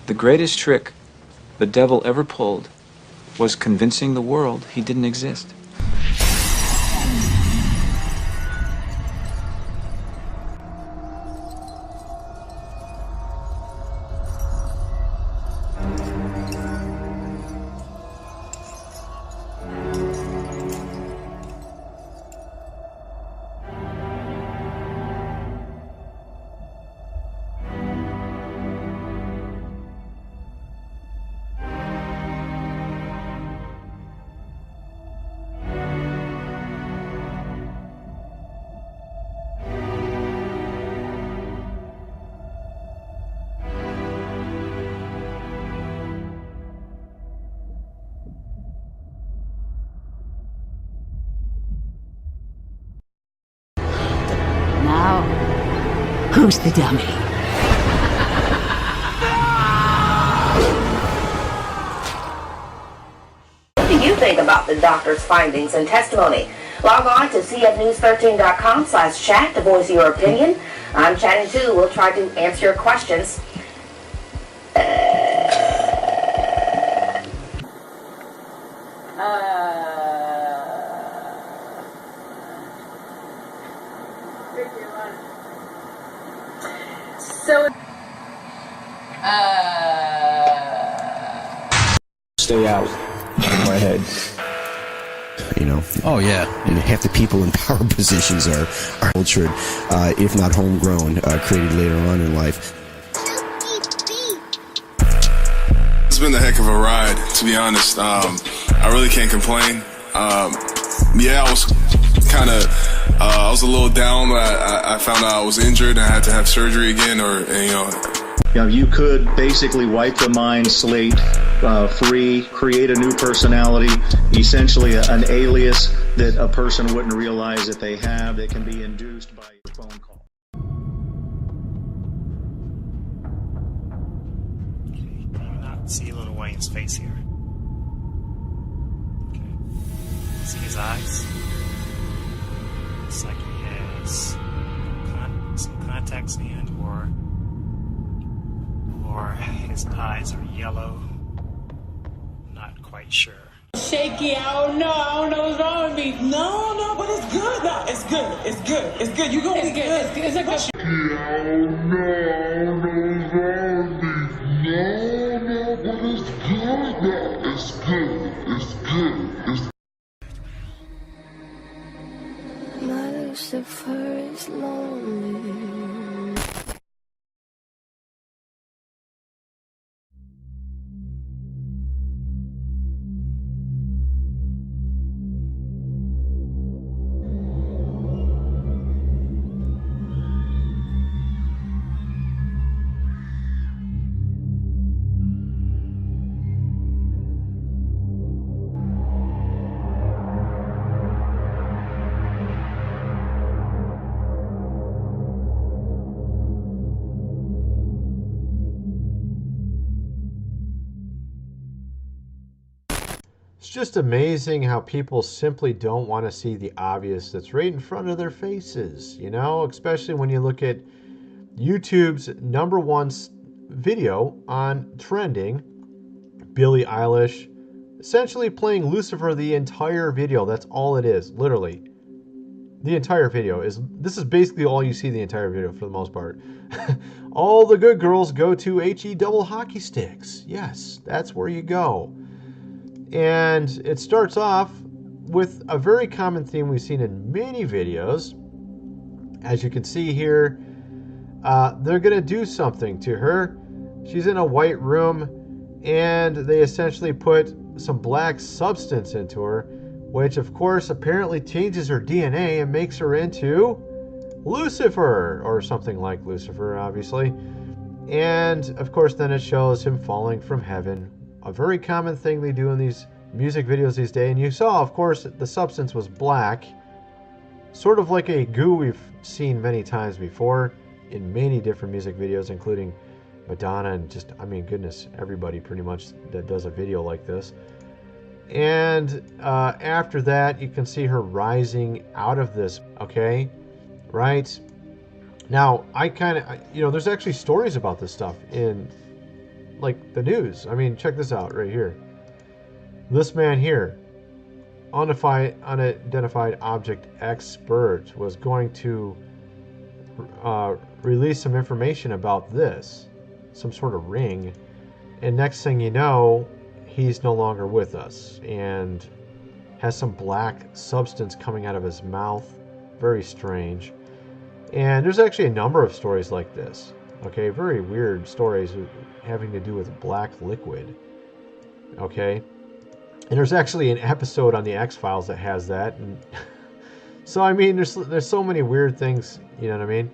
The greatest trick the devil ever pulled was convincing the world he didn't exist. Now, who's the dummy? What do you think about the doctor's findings and testimony? Log on to cfnews13.com/chat to voice your opinion. I'm chatting too. We'll try to answer your questions. Stay out of my head. You know? Oh, yeah. And half the people in power positions are cultured, if not homegrown, created later on in life. It's been a heck of a ride, to be honest. I really can't complain. Yeah, I was a little down when I found out I was injured and I had to have surgery again, You could basically wipe the mind slate free, create a new personality, essentially an alias that a person wouldn't realize that they have, that can be induced by your phone call. Okay, do you not see Lil Wayne's face here? Okay. See his eyes? Looks like he has some contacts in, or his eyes are yellow. Not quite sure. Shaky, I don't know what's wrong with me. No, but it's good. No, it's good. It's good. You gonna be good. It's a good. Shaky, I don't know what's wrong with me. No, but it's good. No, it's good. My Lucifer is lonely. It's just amazing how people simply don't want to see the obvious that's right in front of their faces, you know, especially when you look at YouTube's #1 video on trending, Billie Eilish essentially playing Lucifer the entire video. That's all it is, literally. The entire video this is basically all you see the entire video for the most part. All the good girls go to HE double hockey sticks. Yes, that's where you go. And it starts off with a very common theme we've seen in many videos. As you can see here, they're going to do something to her. She's in a white room, and they essentially put some black substance into her, which of course apparently changes her DNA and makes her into Lucifer, or something like Lucifer, obviously. And of course then it shows him falling from heaven. A very common thing they do in these music videos these days. And you saw, of course, the substance was black. Sort of like a goo we've seen many times before in many different music videos, including Madonna and just, I mean, goodness, everybody pretty much that does a video like this. And after that, you can see her rising out of this, okay? Right? Now, I kind of, there's actually stories about this stuff in like the news. I mean, check this out right here. This man here, unidentified object expert, was going to release some information about this, some sort of ring, and next thing you know, he's no longer with us and has some black substance coming out of his mouth. Very strange. And there's actually a number of stories like this. Okay, very weird stories having to do with black liquid. Okay, and there's actually an episode on the X-Files that has that. And so I mean, there's so many weird things. You know what I mean?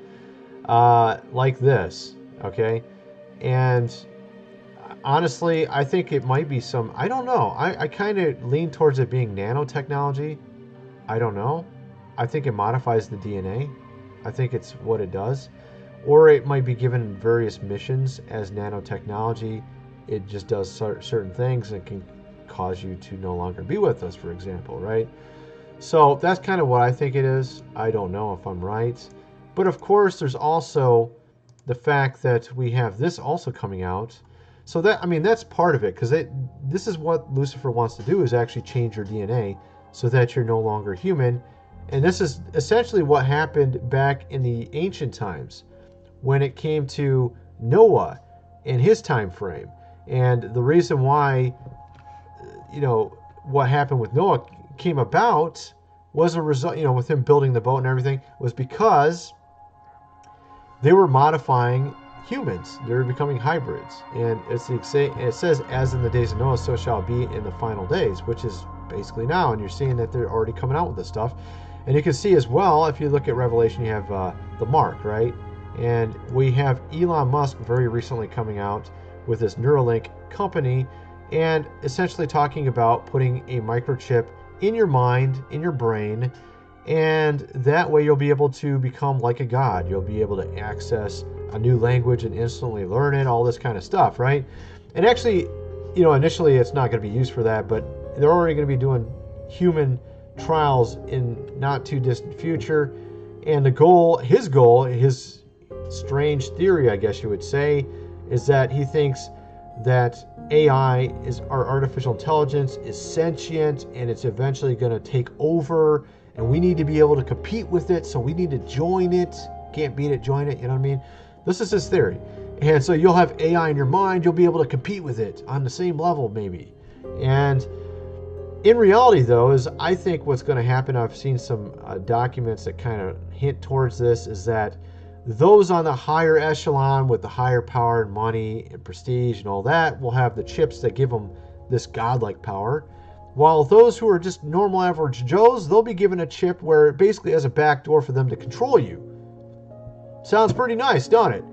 Like this. Okay, and honestly, I think it might be some. I don't know. I kind of lean towards it being nanotechnology. I don't know. I think it modifies the DNA. I think it's what it does. Or it might be given various missions as nanotechnology. It just does certain things and can cause you to no longer be with us, for example, right? So that's kind of what I think it is. I don't know if I'm right. But of course, there's also the fact that we have this also coming out. So that, I mean, that's part of it, because this is what Lucifer wants to do, is actually change your DNA so that you're no longer human. And this is essentially what happened back in the ancient times when it came to Noah and his time frame. And the reason why, you know, what happened with Noah came about was a result, you know, with him building the boat and everything, was because they were modifying humans. They were becoming hybrids. And it says, as in the days of Noah, so shall it be in the final days, which is basically now. And you're seeing that they're already coming out with this stuff. And you can see as well, if you look at Revelation, you have the mark, right? And we have Elon Musk very recently coming out with this Neuralink company and essentially talking about putting a microchip in your mind, in your brain, and that way you'll be able to become like a god. You'll be able to access a new language and instantly learn it, all this kind of stuff, right? And actually, you know, initially it's not going to be used for that, but they're already going to be doing human trials in not too distant future. And his strange theory, I guess you would say, is that he thinks that AI our artificial intelligence is sentient and it's eventually going to take over, and we need to be able to compete with it, so we need to join it. Can't beat it, join it, you know what I mean? This is his theory. And so you'll have AI in your mind, you'll be able to compete with it on the same level maybe. And in reality, though, is I think what's going to happen, I've seen some documents that kind of hint towards this, is that those on the higher echelon with the higher power and money and prestige and all that will have the chips that give them this godlike power, while those who are just normal average Joes, they'll be given a chip where it basically has a back door for them to control you. Sounds pretty nice, don't it?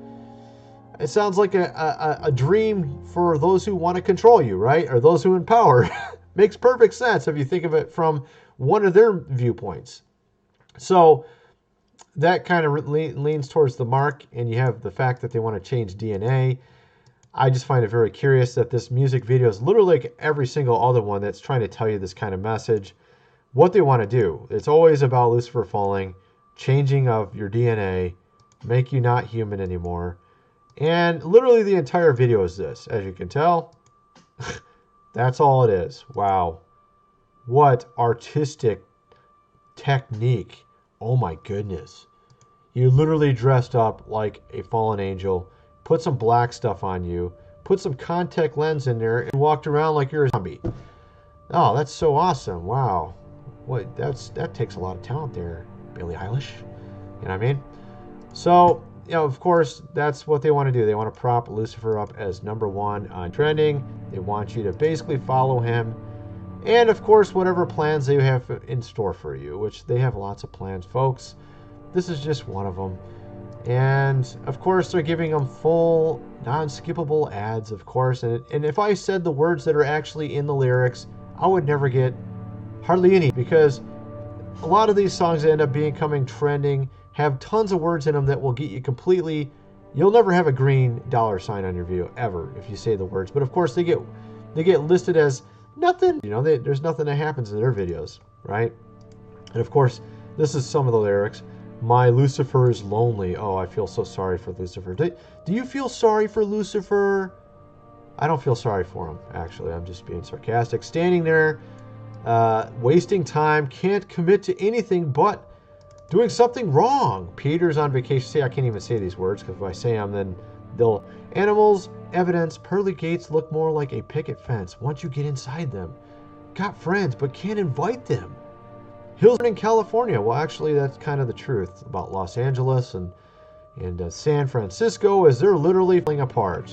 It sounds like a dream for those who want to control you, right? Or those who in power. Makes perfect sense if you think of it from one of their viewpoints. So that kind of leans towards the mark, and you have the fact that they want to change DNA. I just find it very curious that this music video is literally like every single other one that's trying to tell you this kind of message. What they want to do, it's always about Lucifer falling, changing of your DNA, make you not human anymore. And literally the entire video is this, as you can tell. That's all it is. Wow. What artistic technique. Oh my goodness. You literally dressed up like a fallen angel, put some black stuff on you, put some contact lens in there, and walked around like you're a zombie. Oh, that's so awesome. Wow. What, that takes a lot of talent there, Billie Eilish. You know what I mean? So, you know, of course, that's what they want to do. They want to prop Lucifer up as #1 on trending. They want you to basically follow him. And, of course, whatever plans they have in store for you, which they have lots of plans, folks. This is just one of them. And, of course, they're giving them full, non-skippable ads, of course. And if I said the words that are actually in the lyrics, I would never get hardly any, because a lot of these songs that end up becoming trending have tons of words in them that will get you completely. You'll never have a green $sign on your video ever if you say the words. But of course they get listed as nothing. You know, there's nothing that happens in their videos, right? And of course, this is some of the lyrics. My Lucifer is lonely. Oh, I feel so sorry for Lucifer. Do you feel sorry for Lucifer? I don't feel sorry for him, actually. I'm just being sarcastic. Standing there, wasting time, can't commit to anything but doing something wrong. Peter's on vacation. See, I can't even say these words because if I say them, then they'll... Animals, evidence, pearly gates look more like a picket fence once you get inside them. Got friends, but can't invite them. Hills in California. Well, actually, that's kind of the truth about Los Angeles and San Francisco, as they're literally falling apart.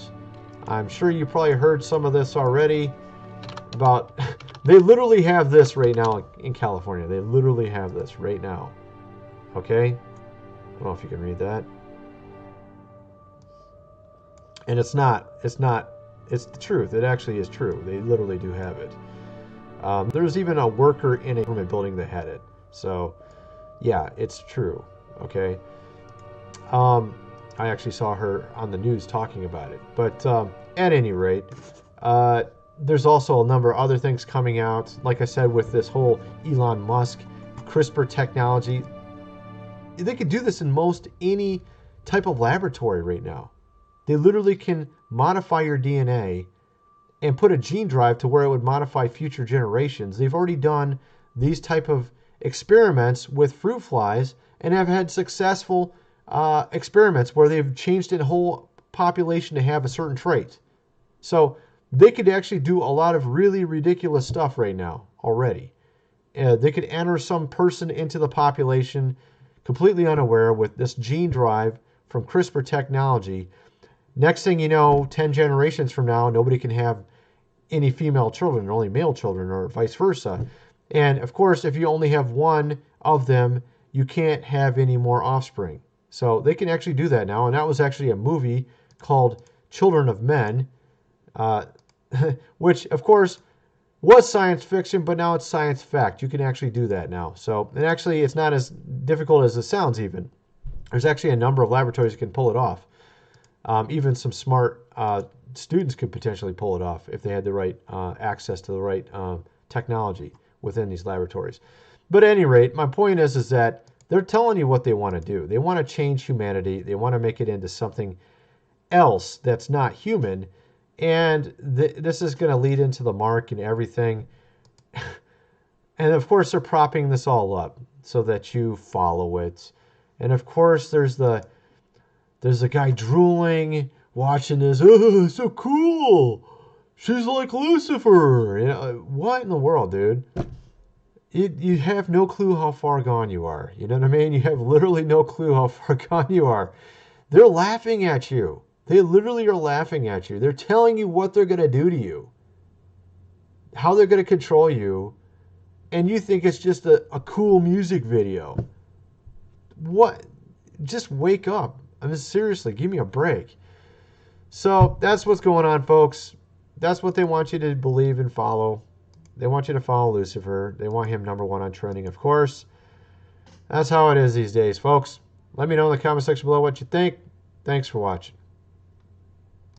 I'm sure you probably heard some of this already about... They literally have this right now in California. They literally have this right now. Okay? I don't know if you can read that. And it's the truth. It actually is true. They literally do have it. There's even a worker in a government building that had it. So, yeah, it's true. Okay? I actually saw her on the news talking about it. But at any rate, there's also a number of other things coming out. Like I said, with this whole Elon Musk CRISPR technology, they could do this in most any type of laboratory right now. They literally can modify your DNA and put a gene drive to where it would modify future generations. They've already done these type of experiments with fruit flies and have had successful experiments where they've changed a whole population to have a certain trait. So they could actually do a lot of really ridiculous stuff right now already. They could enter some person into the population completely unaware with this gene drive from CRISPR technology. Next thing you know, 10 generations from now, nobody can have any female children, only male children, or vice versa. And of course, if you only have one of them, you can't have any more offspring. So they can actually do that now. And that was actually a movie called Children of Men, which of course was science fiction, but now it's science fact. You can actually do that now. So, and actually it's not as difficult as it sounds even. There's actually a number of laboratories that can pull it off. Even some smart students could potentially pull it off if they had the right access to the right technology within these laboratories. But at any rate, my point is that they're telling you what they want to do. They want to change humanity. They want to make it into something else that's not human. And this is going to lead into the mark and everything. And of course, they're propping this all up so that you follow it. And of course, there's a guy drooling, watching this. Oh, so cool. She's like Lucifer. You know, what in the world, dude? You have no clue how far gone you are. You know what I mean? You have literally no clue how far gone you are. They're laughing at you. They literally are laughing at you. They're telling you what they're going to do to you, how they're going to control you, and you think it's just a cool music video. What? Just wake up. I mean, seriously, give me a break. So that's what's going on, folks. That's what they want you to believe and follow. They want you to follow Lucifer. They want him #1 on trending, of course. That's how it is these days, folks. Let me know in the comment section below what you think. Thanks for watching.